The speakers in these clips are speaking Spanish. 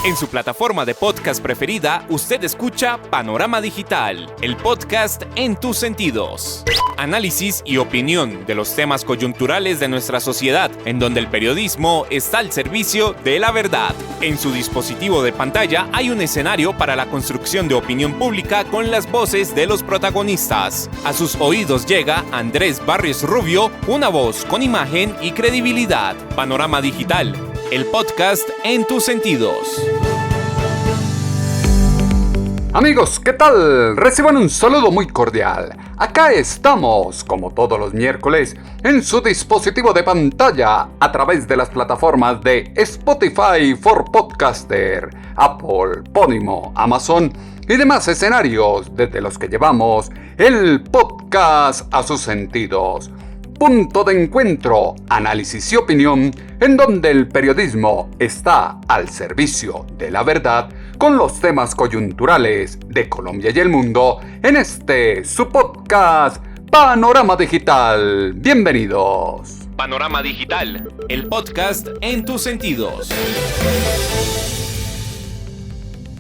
En su plataforma de podcast preferida, usted escucha Panorama Digital, el podcast en tus sentidos. Análisis y opinión de los temas coyunturales de nuestra sociedad, en donde el periodismo está al servicio de la verdad. En su dispositivo de pantalla hay un escenario para la construcción de opinión pública con las voces de los protagonistas. A sus oídos llega Andrés Barrios Rubio, una voz con imagen y credibilidad. Panorama Digital, el podcast en tus sentidos. Amigos, ¿qué tal? Reciban un saludo muy cordial. Acá estamos, como todos los miércoles, en su dispositivo de pantalla a través de las plataformas de Spotify for Podcaster, Apple, Podimo, Amazon y demás escenarios desde los que llevamos el podcast a sus sentidos. Punto de encuentro, análisis y opinión, en donde el periodismo está al servicio de la verdad con los temas coyunturales de Colombia y el mundo en su podcast Panorama Digital. Bienvenidos. Panorama Digital, el podcast en tus sentidos.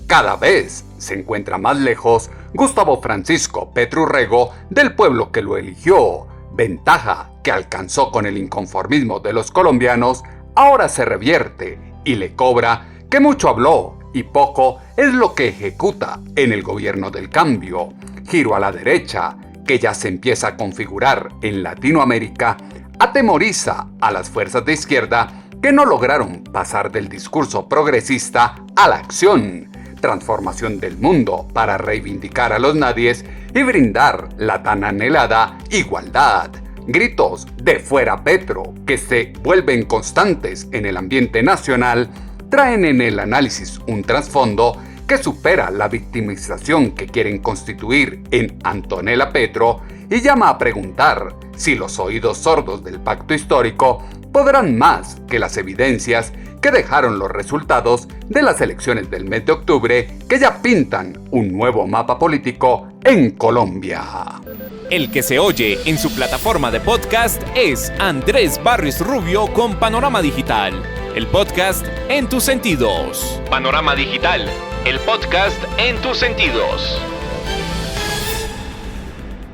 Cada vez se encuentra más lejos Gustavo Francisco Petro Urrego del pueblo que lo eligió. Ventaja que alcanzó con el inconformismo de los colombianos ahora se revierte y le cobra que mucho habló y poco es lo que ejecuta en el gobierno del cambio. Giro a la derecha, que ya se empieza a configurar en Latinoamérica, atemoriza a las fuerzas de izquierda que no lograron pasar del discurso progresista a la acción. Transformación del mundo para reivindicar a los nadies y brindar la tan anhelada igualdad. Gritos de fuera Petro que se vuelven constantes en el ambiente nacional traen en el análisis un trasfondo que supera la victimización que quieren constituir en Antonella Petro y llama a preguntar si los oídos sordos del pacto histórico podrán más que las evidencias que dejaron los resultados de las elecciones del mes de octubre que ya pintan un nuevo mapa político en Colombia. El que se oye en su plataforma de podcast es Andrés Barrios Rubio con Panorama Digital, el podcast en tus sentidos. Panorama Digital, el podcast en tus sentidos.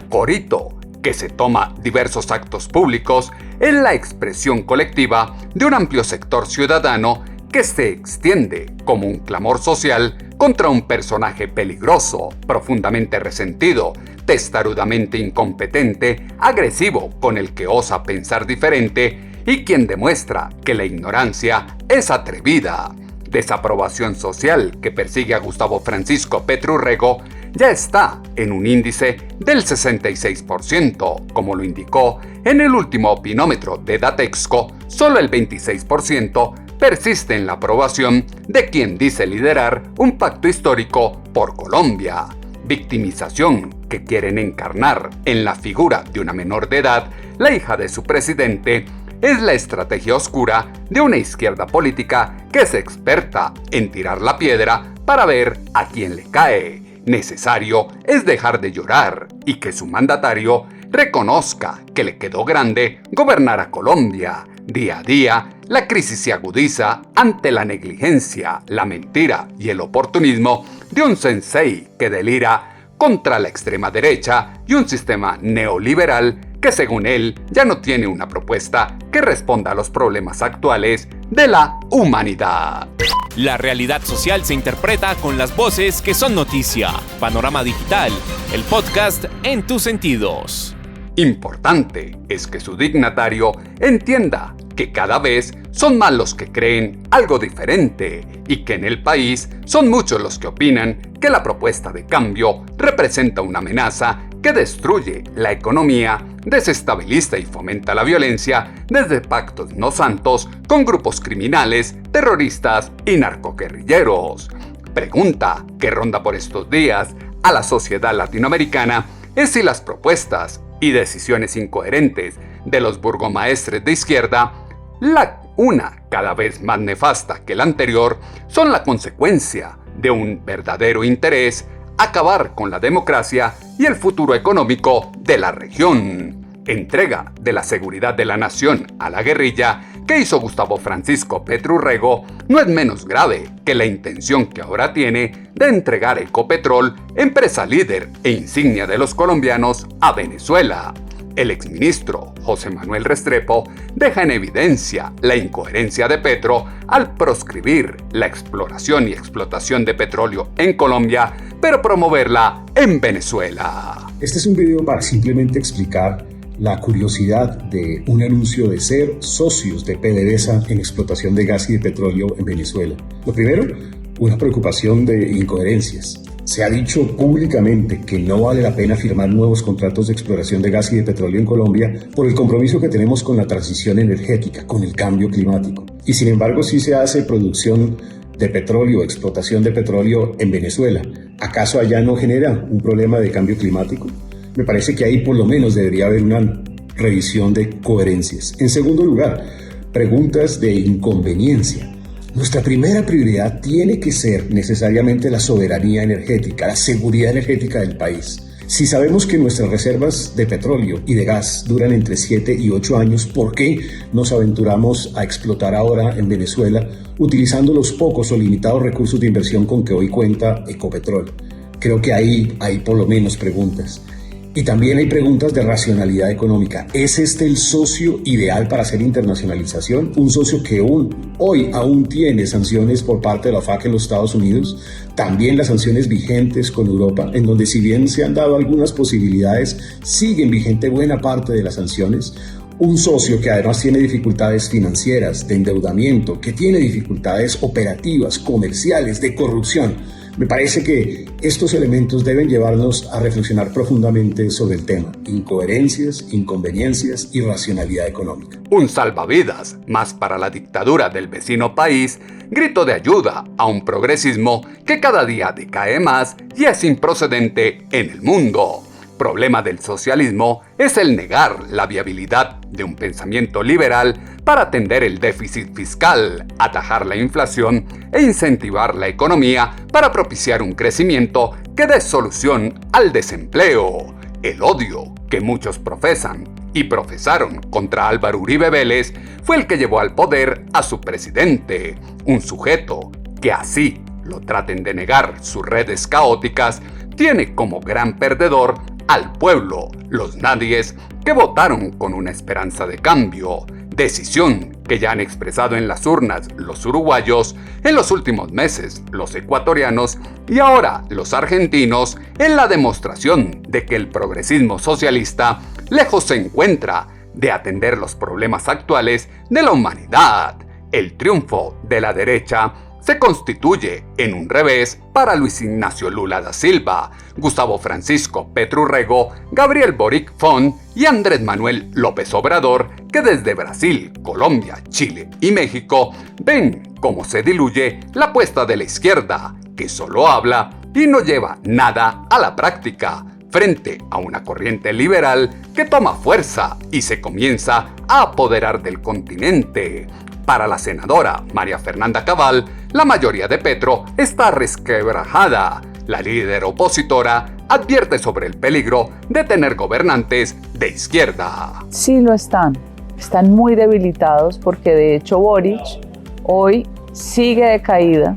Corito, que se toma diversos actos públicos, es la expresión colectiva de un amplio sector ciudadano que se extiende como un clamor social contra un personaje peligroso, profundamente resentido, testarudamente incompetente, agresivo con el que osa pensar diferente y quien demuestra que la ignorancia es atrevida. Desaprobación social que persigue a Gustavo Francisco Petro Urrego ya está en un índice del 66%, como lo indicó en el último opinómetro de Datexco. Solo el 26% persiste en la aprobación de quien dice liderar un pacto histórico por Colombia. Victimización que quieren encarnar en la figura de una menor de edad, la hija de su presidente, es la estrategia oscura de una izquierda política que es experta en tirar la piedra para ver a quién le cae. Necesario es dejar de llorar y que su mandatario reconozca que le quedó grande gobernar a Colombia. Día a día, la crisis se agudiza ante la negligencia, la mentira y el oportunismo de un sensei que delira contra la extrema derecha y un sistema neoliberal que según él ya no tiene una propuesta que responda a los problemas actuales de la humanidad. La realidad social se interpreta con las voces que son noticia. Panorama Digital, el podcast en tus sentidos. Importante es que su dignatario entienda que cada vez son más los que creen algo diferente y que en el país son muchos los que opinan que la propuesta de cambio representa una amenaza que destruye la economía, desestabiliza y fomenta la violencia desde pactos no santos con grupos criminales, terroristas y narcoguerrilleros. Pregunta que ronda por estos días a la sociedad latinoamericana es si las propuestas y decisiones incoherentes de los burgomaestres de izquierda, la una cada vez más nefasta que la anterior, son la consecuencia de un verdadero interés acabar con la democracia y el futuro económico de la región. entrega de la seguridad de la nación a la guerrilla que hizo Gustavo Francisco Petro Urrego no es menos grave que la intención que ahora tiene de entregar Ecopetrol, empresa líder e insignia de los colombianos, a Venezuela. El exministro José Manuel Restrepo deja en evidencia la incoherencia de Petro al proscribir la exploración y explotación de petróleo en Colombia, pero promoverla en Venezuela. Este es un video para simplemente explicar la curiosidad de un anuncio de ser socios de PDVSA en explotación de gas y de petróleo en Venezuela. Lo primero, una preocupación de incoherencias. Se ha dicho públicamente que no vale la pena firmar nuevos contratos de exploración de gas y de petróleo en Colombia por el compromiso que tenemos con la transición energética, con el cambio climático. Y sin embargo sí se hace producción de petróleo, explotación de petróleo en Venezuela. ¿Acaso allá no genera un problema de cambio climático? Me parece que ahí por lo menos debería haber una revisión de coherencias. En segundo lugar, preguntas de inconveniencia. Nuestra primera prioridad tiene que ser necesariamente la soberanía energética, la seguridad energética del país. Si sabemos que nuestras reservas de petróleo y de gas duran entre 7 y 8 años, ¿por qué nos aventuramos a explotar ahora en Venezuela utilizando los pocos o limitados recursos de inversión con que hoy cuenta Ecopetrol? Creo que ahí hay por lo menos preguntas. Y también hay preguntas de racionalidad económica. ¿Es este el socio ideal para hacer internacionalización? Un socio que hoy aún tiene sanciones por parte de la OFAC en los Estados Unidos. También las sanciones vigentes con Europa, en donde si bien se han dado algunas posibilidades, siguen vigente buena parte de las sanciones. Un socio que además tiene dificultades financieras, de endeudamiento, que tiene dificultades operativas, comerciales, de corrupción. Me parece que estos elementos deben llevarnos a reflexionar profundamente sobre el tema: incoherencias, inconveniencias y racionalidad económica. Un salvavidas más para la dictadura del vecino país, grito de ayuda a un progresismo que cada día decae más y es improcedente en el mundo. Problema del socialismo es el negar la viabilidad de un pensamiento liberal para atender el déficit fiscal, atajar la inflación e incentivar la economía para propiciar un crecimiento que dé solución al desempleo. El odio que muchos profesan y profesaron contra Álvaro Uribe Vélez fue el que llevó al poder a su presidente, un sujeto que, así lo traten de negar sus redes caóticas, tiene como gran perdedor al pueblo, los nadies que votaron con una esperanza de cambio, decisión que ya han expresado en las urnas los uruguayos, en los últimos meses los ecuatorianos y ahora los argentinos, en la demostración de que el progresismo socialista lejos se encuentra de atender los problemas actuales de la humanidad. El triunfo de la derecha se constituye en un revés para Luis Ignacio Lula da Silva, Gustavo Francisco Petro Urrego, Gabriel Boric Font y Andrés Manuel López Obrador, que desde Brasil, Colombia, Chile y México ven cómo se diluye la apuesta de la izquierda, que solo habla y no lleva nada a la práctica, frente a una corriente liberal que toma fuerza y se comienza a apoderar del continente. Para la senadora María Fernanda Cabal, la mayoría de Petro está resquebrajada. La líder opositora advierte sobre el peligro de tener gobernantes de izquierda. Sí lo están. Están muy debilitados porque de hecho Boric hoy sigue de caída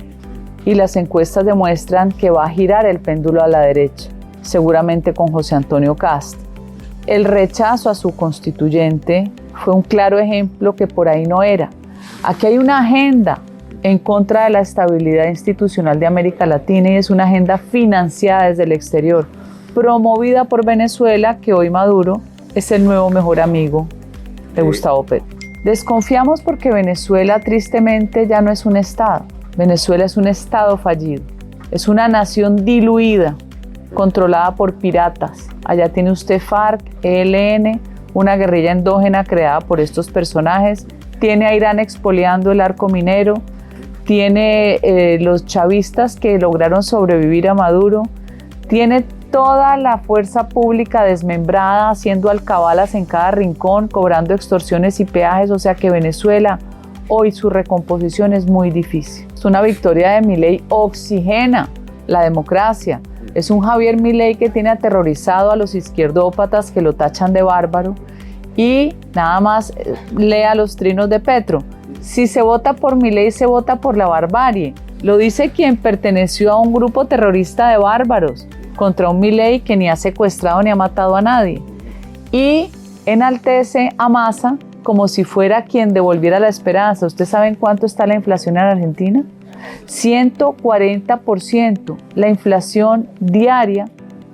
y las encuestas demuestran que va a girar el péndulo a la derecha, seguramente con José Antonio Cast. El rechazo a su constituyente fue un claro ejemplo que por ahí no era. Aquí hay una agenda en contra de la estabilidad institucional de América Latina y es una agenda financiada desde el exterior, promovida por Venezuela, que hoy Maduro es el nuevo mejor amigo de Gustavo Petro. Desconfiamos porque Venezuela tristemente ya no es un estado. Venezuela es un estado fallido, es una nación diluida, controlada por piratas. Allá tiene usted FARC, ELN, una guerrilla endógena creada por estos personajes. Tiene a Irán expoliando el arco minero, tiene los chavistas que lograron sobrevivir a Maduro, tiene toda la fuerza pública desmembrada, haciendo alcabalas en cada rincón, cobrando extorsiones y peajes, o sea que Venezuela, hoy su recomposición es muy difícil. Es una victoria de Milei, oxigena la democracia. Es un Javier Milei que tiene aterrorizado a los izquierdópatas que lo tachan de bárbaro Y nada más lea los trinos de Petro. Si se vota por Milei, se vota por la barbarie. Lo dice quien perteneció a un grupo terrorista de bárbaros contra un Milei que ni ha secuestrado ni ha matado a nadie. Y enaltece a Massa como si fuera quien devolviera la esperanza. ¿Ustedes saben cuánto está la inflación en Argentina? 140%. La inflación diaria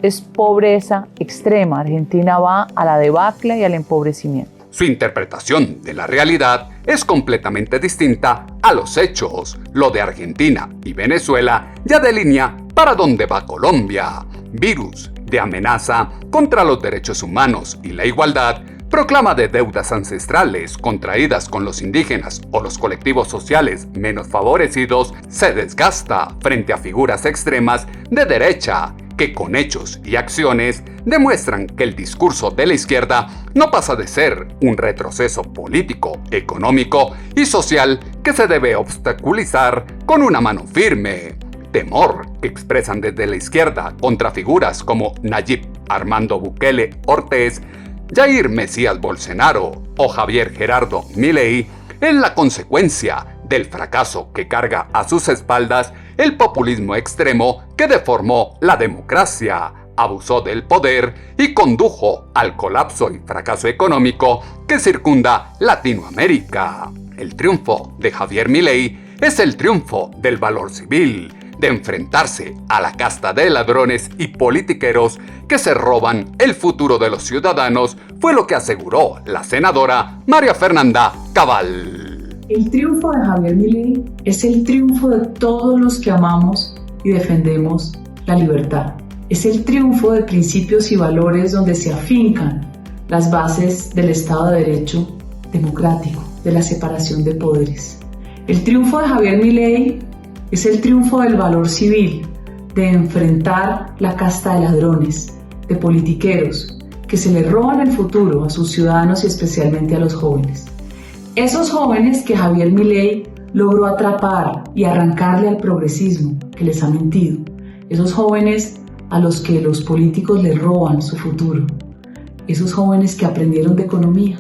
es pobreza extrema. Argentina va a la debacle y al empobrecimiento. Su interpretación de la realidad es completamente distinta a los hechos. Lo de Argentina y Venezuela ya delinea para dónde va Colombia. Virus de amenaza contra los derechos humanos y la igualdad, proclama de deudas ancestrales contraídas con los indígenas o los colectivos sociales menos favorecidos, se desgasta frente a figuras extremas de derecha que con hechos y acciones demuestran que el discurso de la izquierda no pasa de ser un retroceso político, económico y social que se debe obstaculizar con una mano firme. Temor que expresan desde la izquierda contra figuras como Nayib Armando Bukele Ortiz, Jair Mesías Bolsonaro o Javier Gerardo Milei es la consecuencia del fracaso que carga a sus espaldas el populismo extremo que deformó la democracia, abusó del poder y condujo al colapso y fracaso económico que circunda Latinoamérica. El triunfo de Javier Milei es el triunfo del valor civil, de enfrentarse a la casta de ladrones y politiqueros que se roban el futuro de los ciudadanos, fue lo que aseguró la senadora María Fernanda Cabal. El triunfo de Javier Milei es el triunfo de todos los que amamos y defendemos la libertad. Es el triunfo de principios y valores donde se afincan las bases del Estado de Derecho democrático, de la separación de poderes. El triunfo de Javier Milei es el triunfo del valor civil, de enfrentar la casta de ladrones, de politiqueros, que se le roban el futuro a sus ciudadanos y especialmente a los jóvenes. Esos jóvenes que Javier Milei logró atrapar y arrancarle al progresismo que les ha mentido. Esos jóvenes a los que los políticos les roban su futuro. Esos jóvenes que aprendieron de economía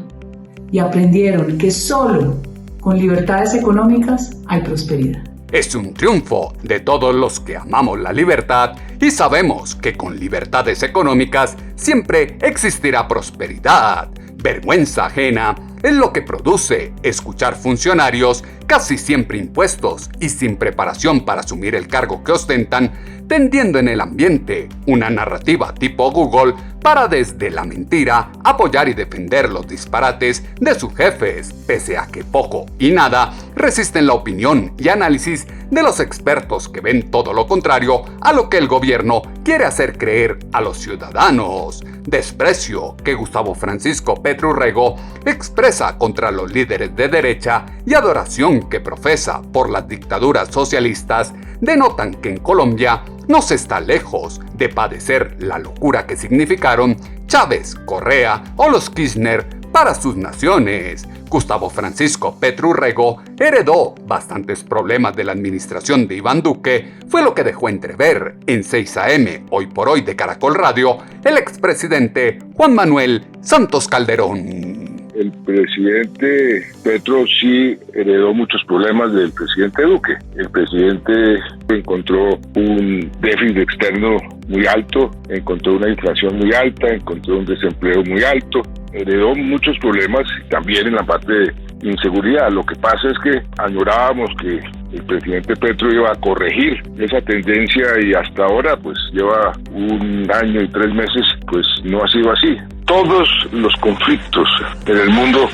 y aprendieron que solo con libertades económicas hay prosperidad. Es un triunfo de todos los que amamos la libertad y sabemos que con libertades económicas siempre existirá prosperidad. Vergüenza ajena es lo que produce escuchar funcionarios casi siempre impuestos y sin preparación para asumir el cargo que ostentan, tendiendo en el ambiente una narrativa tipo Google para desde la mentira apoyar y defender los disparates de sus jefes, pese a que poco y nada resisten la opinión y análisis de los expertos que ven todo lo contrario a lo que el gobierno quiere hacer creer a los ciudadanos. Desprecio que Gustavo Francisco Petro Urrego expresa contra los líderes de derecha y adoración que profesa por las dictaduras socialistas denotan que en Colombia no se está lejos de padecer la locura que significaron Chávez, Correa o los Kirchner para sus naciones. Gustavo Francisco Petro Urrego heredó bastantes problemas de la administración de Iván Duque, fue lo que dejó entrever en 6 AM Hoy por Hoy de Caracol Radio el expresidente Juan Manuel Santos Calderón. El presidente Petro sí heredó muchos problemas del presidente Duque. El presidente encontró un déficit externo muy alto, encontró una inflación muy alta, encontró un desempleo muy alto, heredó muchos problemas también en la parte de inseguridad. Lo que pasa es que añorábamos que el presidente Petro iba a corregir esa tendencia y hasta ahora pues lleva 1 año y 3 meses, pues no ha sido así. Todos los conflictos en el mundo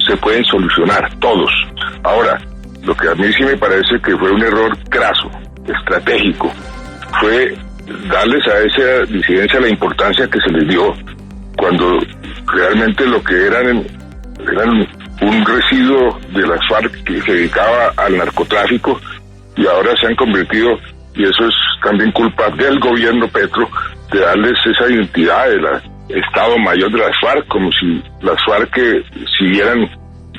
se pueden solucionar, todos. Ahora, lo que a mí sí me parece que fue un error craso, estratégico, fue darles a esa disidencia la importancia que se les dio cuando realmente lo que eran un residuo de las FARC que se dedicaba al narcotráfico y ahora se han convertido, y eso es también culpa del gobierno Petro, de darles esa identidad de la Estado Mayor de las FARC, como si las FARC siguieran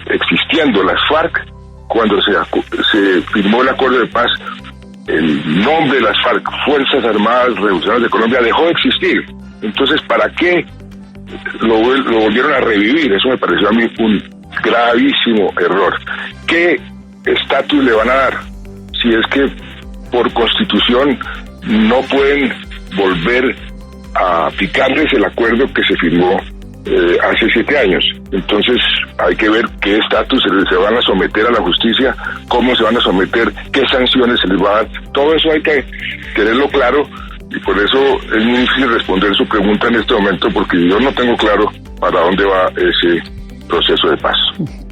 existiendo. Las FARC, cuando se firmó el acuerdo de paz, el nombre de las FARC, Fuerzas Armadas Revolucionarias de Colombia, dejó de existir. Entonces, ¿para qué lo volvieron a revivir. Eso me pareció a mí un gravísimo error. ¿Qué estatus le van a dar? Si es que por constitución no pueden volver a aplicarles el acuerdo que se firmó hace 7 años. Entonces hay que ver qué estatus se van a someter a la justicia, cómo se van a someter, qué sanciones se les va a dar. Todo eso hay que tenerlo claro, y por eso es muy difícil responder su pregunta en este momento, porque yo no tengo claro para dónde va ese proceso de paz.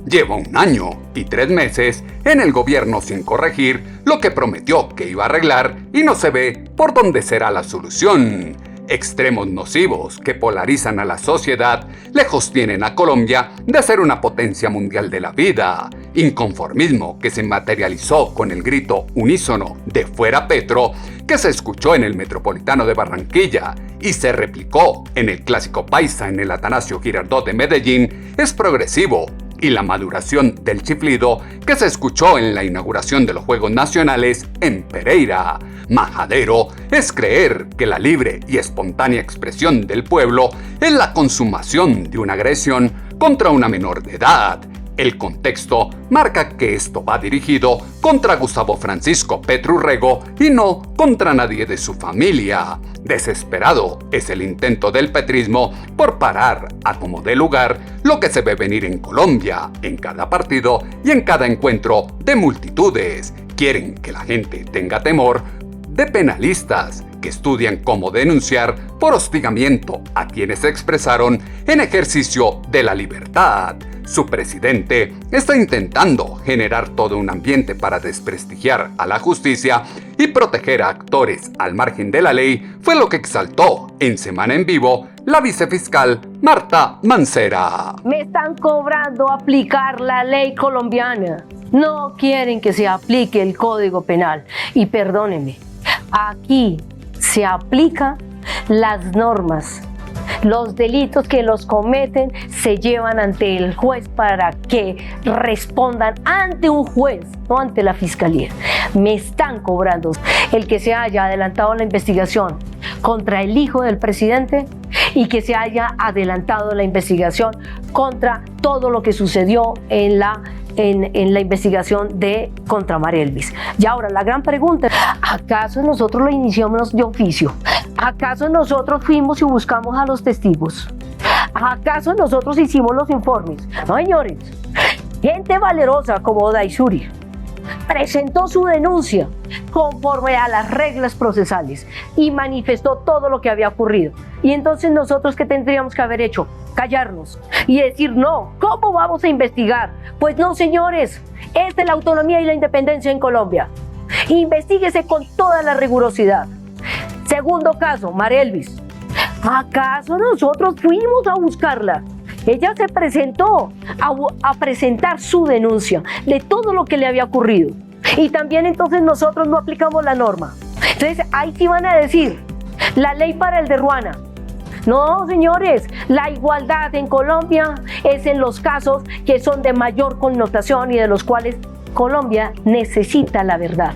Lleva 1 año y 3 meses en el gobierno sin corregir lo que prometió que iba a arreglar, y no se ve por dónde será la solución. Extremos nocivos que polarizan a la sociedad, lejos tienen a Colombia de ser una potencia mundial de la vida. Inconformismo que se materializó con el grito unísono de "fuera Petro", que se escuchó en el Metropolitano de Barranquilla y se replicó en el Clásico Paisa en el Atanasio Girardot de Medellín, es progresivo. Y la maduración del chiflido que se escuchó en la inauguración de los Juegos Nacionales en Pereira. Majadero es creer que la libre y espontánea expresión del pueblo es la consumación de una agresión contra una menor de edad. El contexto marca que esto va dirigido contra Gustavo Francisco Petro Urrego y no contra nadie de su familia. Desesperado es el intento del petrismo por parar a como dé lugar lo que se ve venir en Colombia, en cada partido y en cada encuentro de multitudes. Quieren que la gente tenga temor de penalistas que estudian cómo denunciar por hostigamiento a quienes se expresaron en ejercicio de la libertad. Su presidente está intentando generar todo un ambiente para desprestigiar a la justicia y proteger a actores al margen de la ley, fue lo que exaltó en Semana en Vivo la vicefiscal Marta Mancera. Me están cobrando aplicar la ley colombiana. No quieren que se aplique el Código Penal. Y perdónenme, aquí se aplican las normas. Los delitos que los cometen se llevan ante el juez para que respondan ante un juez, no ante la fiscalía. Me están cobrando el que se haya adelantado la investigación contra el hijo del presidente y que se haya adelantado la investigación contra todo lo que sucedió en la investigación contra Marielvis. Y ahora la gran pregunta, ¿acaso nosotros lo iniciamos de oficio? ¿Acaso nosotros fuimos y buscamos a los testigos? ¿Acaso nosotros hicimos los informes? No, señores. Gente valerosa como Daisuri presentó su denuncia conforme a las reglas procesales y manifestó todo lo que había ocurrido. Y entonces nosotros, ¿qué tendríamos que haber hecho? Callarnos y decir no. ¿Cómo vamos a investigar? Pues no, señores, esta es la autonomía y la independencia en Colombia. Investíguese con toda la rigurosidad. Segundo caso, Marielvis. ¿Acaso nosotros fuimos a buscarla? Ella se presentó a presentar su denuncia de todo lo que le había ocurrido. Y también entonces nosotros no aplicamos la norma. Entonces ahí sí van a decir, la ley para el de Ruana. No, señores, la igualdad en Colombia es en los casos que son de mayor connotación y de los cuales Colombia necesita la verdad.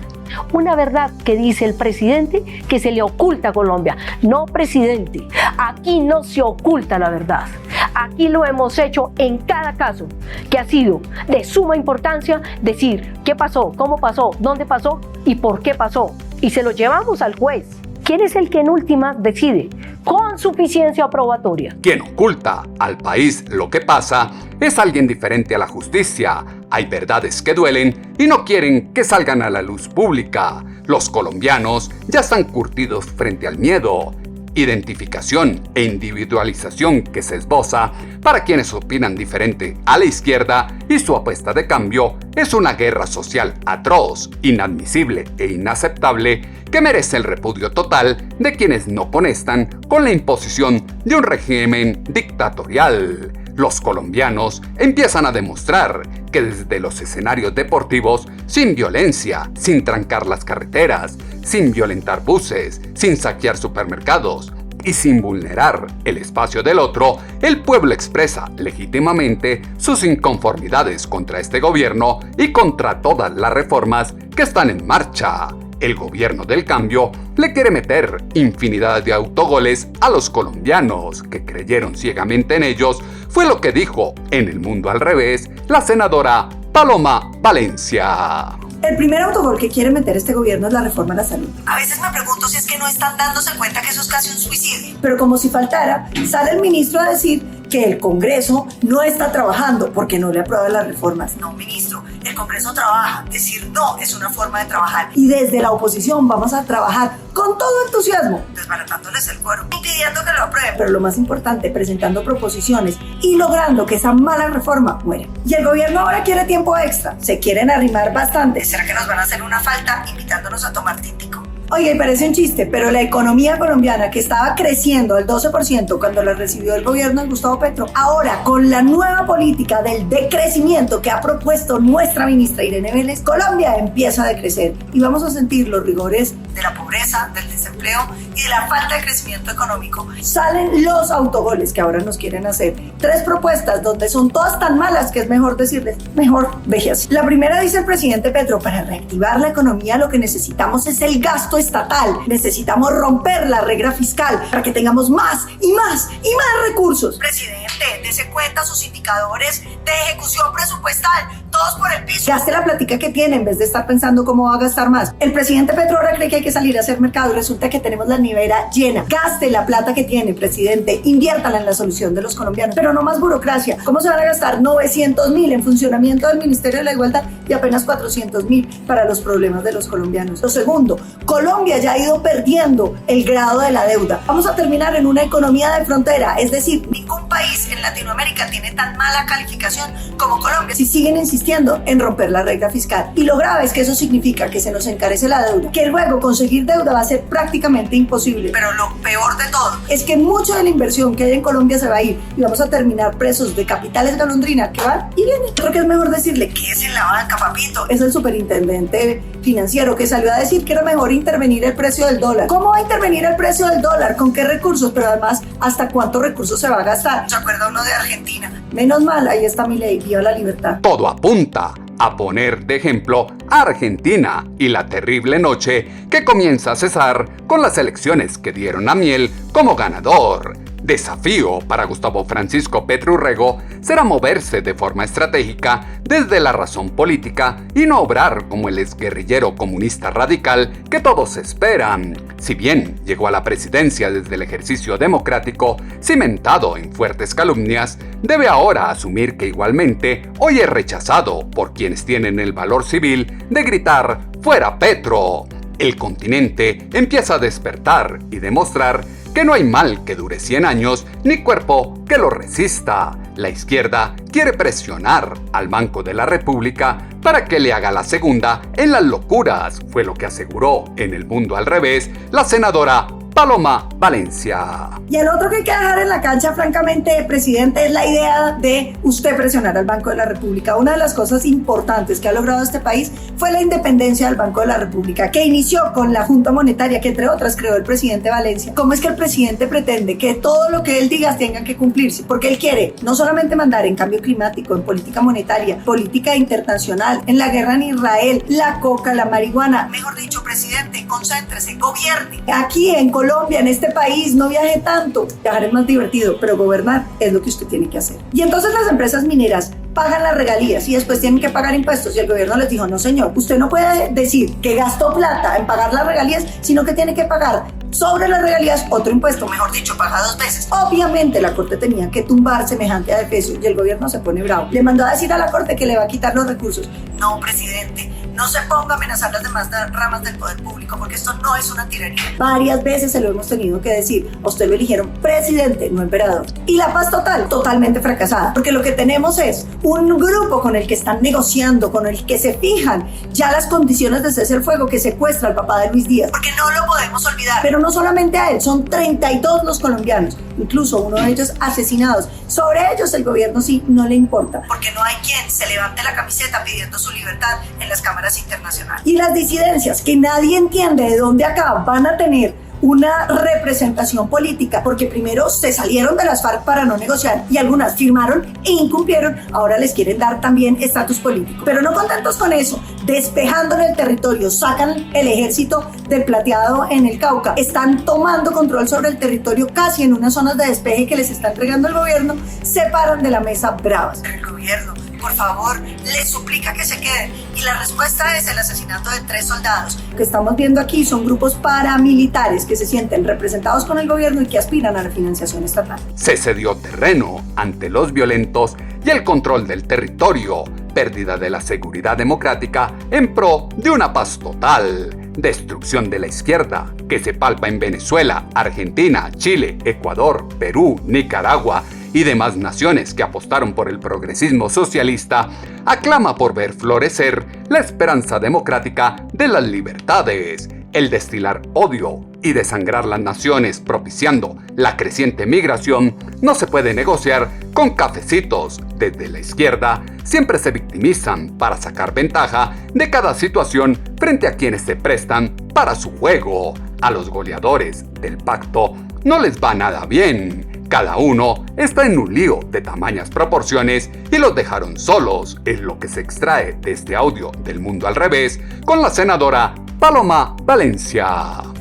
Una verdad que dice el presidente que se le oculta a Colombia. No, presidente, aquí no se oculta la verdad. Aquí lo hemos hecho en cada caso que ha sido de suma importancia decir qué pasó, cómo pasó, dónde pasó y por qué pasó. Y se lo llevamos al juez. ¿Quién es el que en última decide? Con suficiencia probatoria. Quien oculta al país lo que pasa es alguien diferente a la justicia. Hay verdades que duelen y no quieren que salgan a la luz pública. Los colombianos ya están curtidos frente al miedo. Identificación e individualización que se esboza para quienes opinan diferente a la izquierda, y su apuesta de cambio es una guerra social atroz, inadmisible e inaceptable que merece el repudio total de quienes no conectan con la imposición de un régimen dictatorial. Los colombianos empiezan a demostrar que desde los escenarios deportivos, sin violencia, sin trancar las carreteras, sin violentar buses, sin saquear supermercados y sin vulnerar el espacio del otro, el pueblo expresa legítimamente sus inconformidades contra este gobierno y contra todas las reformas que están en marcha. el gobierno del cambio le quiere meter infinidad de autogoles a los colombianos que creyeron ciegamente en ellos, fue lo que dijo en El Mundo al Revés la senadora Paloma Valencia. El primer autogol que quiere meter este gobierno es la reforma a la salud. A veces me pregunto si es que no están dándose cuenta que eso es casi un suicidio. Pero como si faltara, sale el ministro a decir que el Congreso no está trabajando porque no le aprueba las reformas. No, ministro, el Congreso trabaja. Decir no es una forma de trabajar. Y desde la oposición vamos a trabajar con todo entusiasmo, desbaratándoles el cuero, impidiendo que lo aprueben. Pero lo más importante, presentando proposiciones y logrando que esa mala reforma muera. Y el gobierno ahora quiere tiempo extra. Se quieren arrimar bastante. ¿Será que nos van a hacer una falta invitándonos a tomar tintico? Oye, parece un chiste, pero la economía colombiana, que estaba creciendo al 12% cuando la recibió el gobierno de Gustavo Petro, ahora con la nueva política del decrecimiento que ha propuesto nuestra ministra Irene Vélez, Colombia empieza a decrecer y vamos a sentir los rigores de la pobreza, del desempleo y de la falta de crecimiento económico. Salen los autogoles que ahora nos quieren hacer. 3 propuestas donde son todas tan malas que es mejor decirles, mejor déjese. La primera dice el presidente Petro, para reactivar la economía lo que necesitamos es el gasto estatal. Necesitamos romper la regla fiscal para que tengamos más y más y más recursos. Presidente, dese cuenta sus indicadores de ejecución presupuestal, todos por el piso. Gaste la plática que tiene en vez de estar pensando cómo va a gastar más. El presidente Petro ahora cree que hay que salir a hacer mercado y resulta que tenemos la nevera llena. Gaste la plata que tiene, presidente, inviértala en la solución de los colombianos, pero no más burocracia. ¿Cómo se van a gastar 900.000 en funcionamiento del Ministerio de la Igualdad y apenas 400.000 para los problemas de los colombianos? Lo segundo, Colombia ya ha ido perdiendo el grado de la deuda. Vamos a terminar en una economía de frontera, es decir, ningún país en Latinoamérica tiene tan mala calificación como Colombia si siguen insistiendo en romper la regla fiscal. Y lo grave es que eso significa que se nos encarece la deuda, que luego conseguir deuda va a ser prácticamente imposible. Pero lo peor de todo es que mucha de la inversión que hay en Colombia se va a ir y vamos a terminar presos de capitales golondrina que van y vienen. Creo que es mejor decirle que es en la banca, papito. Es el superintendente financiero que salió a decir que era mejor intervenir el precio del dólar. ¿Cómo va a intervenir el precio del dólar? ¿Con qué recursos? Pero además, ¿hasta cuántos recursos se va a gastar? ¿Se acuerda uno de Argentina? Menos mal, ahí está Milei, viva la libertad. Todo apunta a poner de ejemplo a Argentina y la terrible noche que comienza a cesar con las elecciones que dieron a Miel como ganador. Desafío para Gustavo Francisco Petro Urrego será moverse de forma estratégica desde la razón política y no obrar como el exguerrillero comunista radical que todos esperan. Si bien llegó a la presidencia desde el ejercicio democrático, cimentado en fuertes calumnias, debe ahora asumir que igualmente hoy es rechazado por quienes tienen el valor civil de gritar ¡Fuera Petro! El continente empieza a despertar y demostrar que no hay mal que dure 100 años ni cuerpo que lo resista. La izquierda quiere presionar al Banco de la República para que le haga la segunda en las locuras, fue lo que aseguró en El Mundo al Revés la senadora Paloma Valencia. Y el otro que hay que dejar en la cancha, francamente, presidente, es la idea de usted presionar al Banco de la República. Una de las cosas importantes que ha logrado este país fue la independencia del Banco de la República, que inició con la Junta Monetaria, que entre otras creó el presidente Valencia. ¿Cómo es que el presidente pretende que todo lo que él diga tenga que cumplirse? Porque él quiere no solamente mandar en cambio climático, en política monetaria, política internacional, en la guerra en Israel, la coca, la marihuana. Mejor dicho, presidente, concéntrese, gobierne. Aquí en Colombia, en este país, no viaje tanto. Viajar es más divertido, pero gobernar es lo que usted tiene que hacer. Y entonces las empresas mineras pagan las regalías y después tienen que pagar impuestos, y el gobierno les dijo, no señor, usted no puede decir que gastó plata en pagar las regalías, sino que tiene que pagar sobre las regalías otro impuesto, mejor dicho, paga 2 veces. Obviamente la Corte tenía que tumbar semejante adefesio y el gobierno se pone bravo. Le mandó a decir a la Corte que le va a quitar los recursos. No, presidente, no se ponga a amenazar las demás ramas del poder público, porque esto no es una tiranía. Varias veces se lo hemos tenido que decir. A usted lo eligieron presidente, no emperador. Y la paz total, totalmente fracasada, porque lo que tenemos es un grupo con el que están negociando, con el que se fijan ya las condiciones de cese el fuego, que secuestra al papá de Luis Díaz, porque no lo podemos olvidar. Pero no solamente a él, son 32 los colombianos, incluso uno de ellos asesinados. Sobre ellos el gobierno sí no le importa, porque no hay quien se levante la camiseta pidiendo su libertad en las cámaras internacionales. Y las disidencias, que nadie entiende de dónde acá van a tener una representación política, porque primero se salieron de las FARC para no negociar y algunas firmaron e incumplieron, ahora les quieren dar también estatus político. Pero no contentos con eso, despejando en el territorio, sacan el ejército del Plateado en el Cauca, están tomando control sobre el territorio casi en unas zonas de despeje que les está entregando el gobierno, se paran de la mesa bravas. El gobierno, por favor, les suplica que se queden. Y la respuesta es el asesinato de 3 soldados. Lo que estamos viendo aquí son grupos paramilitares que se sienten representados con el gobierno y que aspiran a la financiación estatal. Se cedió terreno ante los violentos y el control del territorio, pérdida de la seguridad democrática en pro de una paz total, destrucción de la izquierda que se palpa en Venezuela, Argentina, Chile, Ecuador, Perú, Nicaragua y demás naciones que apostaron por el progresismo socialista, aclama por ver florecer la esperanza democrática de las libertades, el destilar odio y desangrar las naciones propiciando la creciente migración no se puede negociar con cafecitos. Desde la izquierda siempre se victimizan para sacar ventaja de cada situación frente a quienes se prestan para su juego. A los goleadores del pacto no les va nada bien. Cada uno está en un lío de tamañas proporciones y los dejaron solos, es lo que se extrae de este audio del Mundo al Revés con la senadora Paloma Valencia.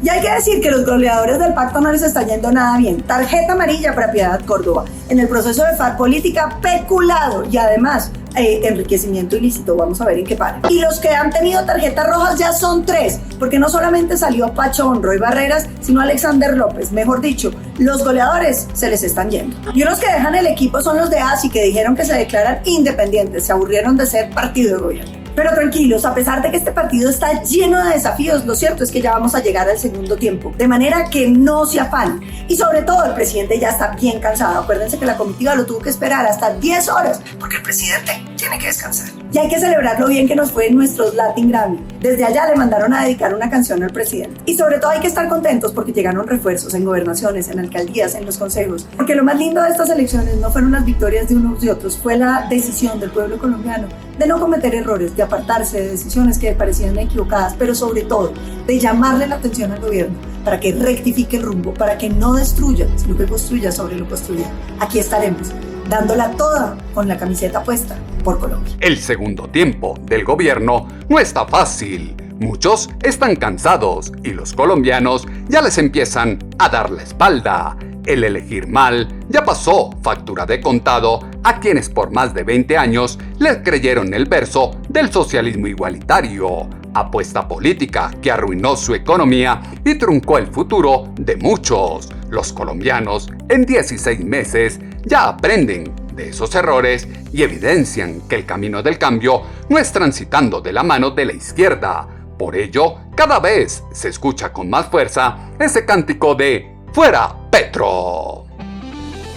Y hay que decir que los goleadores del pacto no les está yendo nada bien. Tarjeta amarilla para Piedad Córdoba. En el proceso de FARC política, peculado y además enriquecimiento ilícito. Vamos a ver en qué para. Y los que han tenido tarjetas rojas ya son 3, porque no solamente salió Pachón, Roy Barreras, sino Alexander López. Mejor dicho, los goleadores se les están yendo. Y unos que dejan el equipo son los de ASI, que dijeron que se declaran independientes, se aburrieron de ser partido de gobierno. Pero tranquilos, a pesar de que este partido está lleno de desafíos, lo cierto es que ya vamos a llegar al segundo tiempo, de manera que no se afanen. Y sobre todo, el presidente ya está bien cansado. Acuérdense que la comitiva lo tuvo que esperar hasta 10 horas, porque el presidente tiene que descansar. Y hay que celebrar lo bien que nos fue en nuestros Latin Grammy. Desde allá le mandaron a dedicar una canción al presidente. Y sobre todo hay que estar contentos porque llegaron refuerzos en gobernaciones, en alcaldías, en los consejos. Porque lo más lindo de estas elecciones no fueron las victorias de unos y otros, fue la decisión del pueblo colombiano de no cometer errores, de apartarse de decisiones que parecían equivocadas, pero sobre todo de llamarle la atención al gobierno para que rectifique el rumbo, para que no destruya, sino que construya sobre lo construido. Aquí estaremos, dándola toda con la camiseta puesta por Colombia. El segundo tiempo del gobierno no está fácil. Muchos están cansados y los colombianos ya les empiezan a dar la espalda. El elegir mal ya pasó factura de contado a quienes por más de 20 años les creyeron el verso del socialismo igualitario, apuesta política que arruinó su economía y truncó el futuro de muchos. Los colombianos en 16 meses ya aprenden de esos errores y evidencian que el camino del cambio no es transitando de la mano de la izquierda. Por ello, cada vez se escucha con más fuerza ese cántico de ¡Fuera Petro!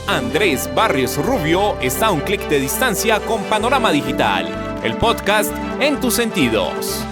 Andrés Barrios Rubio está a un clic de distancia con Panorama Digital, el podcast en tus sentidos.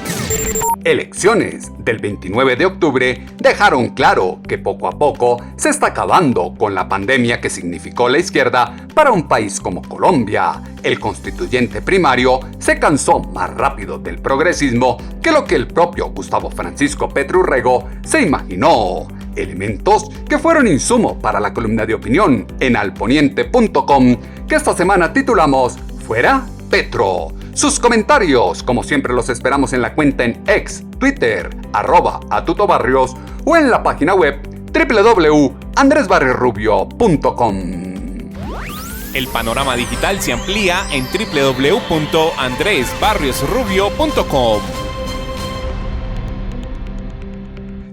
Elecciones del 29 de octubre dejaron claro que poco a poco se está acabando con la pandemia que significó la izquierda para un país como Colombia. El constituyente primario se cansó más rápido del progresismo que lo que el propio Gustavo Francisco Petro Urrego se imaginó. Elementos que fueron insumo para la columna de opinión en alponiente.com que esta semana titulamos Fuera Petro. Sus comentarios, como siempre, los esperamos en la cuenta en X, Twitter, @atutobarrios o en la página web www.andresbarriosrubio.com. El panorama digital se amplía en www.andresbarriosrubio.com.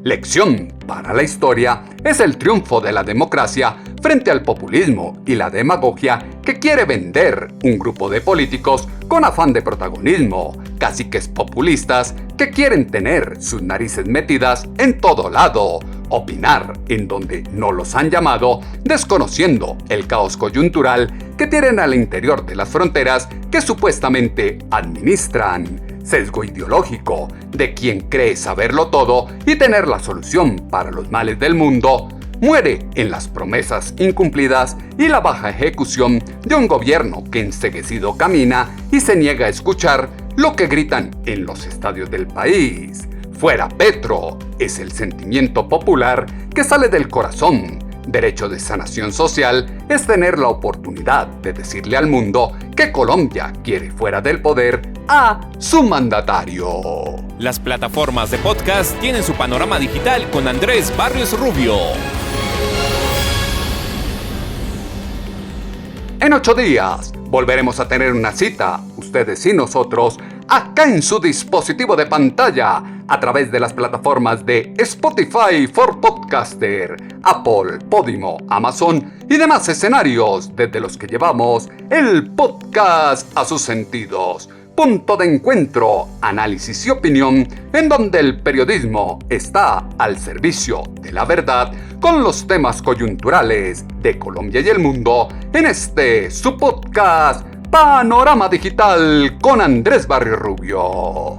Lección para la historia es el triunfo de la democracia frente al populismo y la demagogia que quiere vender un grupo de políticos con afán de protagonismo, caciques populistas que quieren tener sus narices metidas en todo lado, opinar en donde no los han llamado, desconociendo el caos coyuntural que tienen al interior de las fronteras que supuestamente administran. Sesgo ideológico de quien cree saberlo todo y tener la solución para los males del mundo, muere en las promesas incumplidas y la baja ejecución de un gobierno que enceguecido camina y se niega a escuchar lo que gritan en los estadios del país. Fuera Petro es el sentimiento popular que sale del corazón. Derecho de sanación social es tener la oportunidad de decirle al mundo que Colombia quiere fuera del poder a su mandatario. Las plataformas de podcast tienen su panorama digital con Andrés Barrios Rubio. En 8 días volveremos a tener una cita, ustedes y nosotros, acá en su dispositivo de pantalla, a través de las plataformas de Spotify for Podcaster, Apple, Podimo, Amazon y demás escenarios desde los que llevamos el podcast a sus sentidos. Punto de encuentro, análisis y opinión, en donde el periodismo está al servicio de la verdad con los temas coyunturales de Colombia y el mundo en este su podcast Panorama Digital con Andrés Barrios Rubio.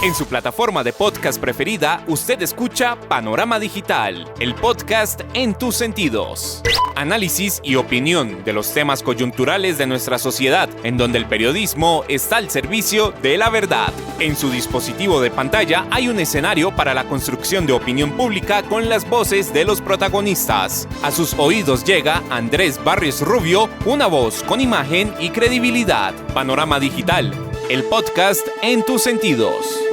En su plataforma de podcast preferida, usted escucha Panorama Digital, el podcast en tus sentidos. Análisis y opinión de los temas coyunturales de nuestra sociedad, en donde el periodismo está al servicio de la verdad. En su dispositivo de pantalla hay un escenario para la construcción de opinión pública con las voces de los protagonistas. A sus oídos llega Andrés Barrios Rubio, una voz con imagen y credibilidad. Panorama Digital, el podcast en tus sentidos.